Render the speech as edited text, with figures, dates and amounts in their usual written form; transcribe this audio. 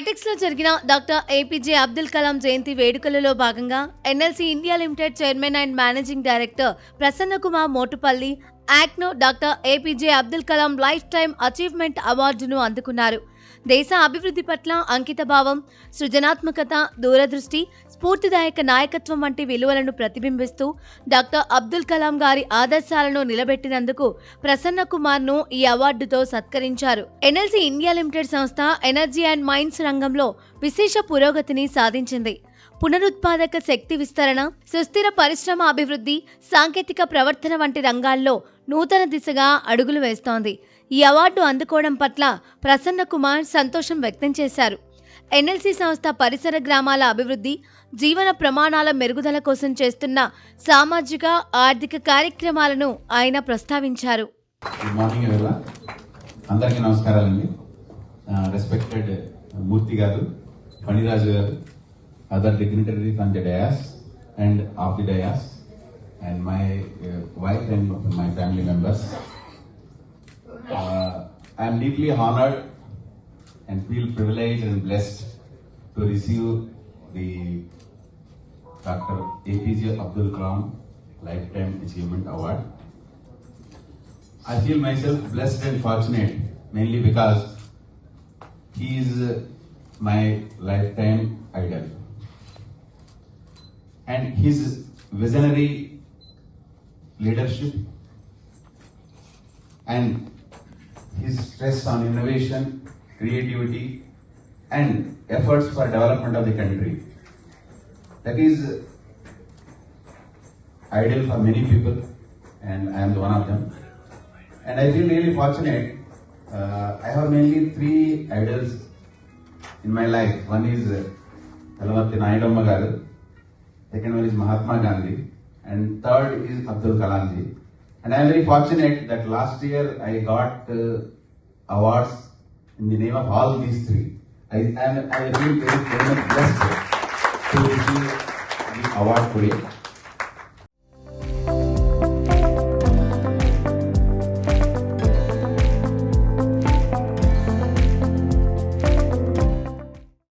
హైటెక్స్ లో జరిగిన doctor APJ Abdul Kalam జయంతి వేడుకలలో భాగంగా NLC India limited chairman and managing director Prasanna Kumar Motupalli Acno doctor APJ Abdul Kalam life time achievement అవార్డును అందుకున్నారు. దేశ అభివృద్ధి పట్ల అంకితభావం, సృజనాత్మకత, దూరదృష్టి, స్ఫూర్తిదాయక నాయకత్వం వంటి విలువలను ప్రతిబింబిస్తూ డాక్టర్ అబ్దుల్ కలాం గారి ఆదర్శాలను నిలబెట్టినందుకు ప్రసన్న కుమార్ను ఈ అవార్డుతో సత్కరించారు. ఎన్ఎల్సీ ఇండియా లిమిటెడ్ సంస్థ ఎనర్జీ అండ్ మైన్స్ రంగంలో విశేష పురోగతిని సాధించింది. పునరుత్పాదక శక్తి విస్తరణ, సుస్థిర పరిశ్రమ అభివృద్ధి, సాంకేతిక ప్రవర్తన వంటి రంగాల్లో నూతన దిశగా అడుగులు వేస్తోంది. ఈ అవార్డు అందుకోవడం పట్ల ప్రసన్న కుమార్ సంతోషం వ్యక్తం చేశారు. ఎన్ఎల్సీ సంస్థ పరిసర గ్రామాల అభివృద్ధి, జీవన ప్రమాణాల మెరుగుదల కోసం చేస్తున్న సామాజిక, ఆర్థిక కార్యక్రమాలను ఆయన ప్రస్తావించారు. Good morning everyone. అందరికీ నమస్కారాలండి. రెస్పెక్టెడ్ మూర్తి గారు, ఫణిరాజు గారు, other dignitaries on the dais and off the dais, and my wife and my family members. I am deeply honored and feel privileged and blessed to receive the Dr. APJ Abdul Kalam Lifetime Achievement Award. I feel myself blessed and fortunate, mainly because he is my lifetime idol. And his visionary leadership and his stress on innovation, creativity and efforts for development of the country, that is ideal for many people, and I am one of them. And I feel really fortunate. I have mainly three idols in my life. One is Alavarthi Nayadamma garu, second one is Mahatma Gandhi, and third is Abdul Kalam ji. And I am very fortunate that last year I got awards in the name of all these three. I feel very much blessed to receive the award today.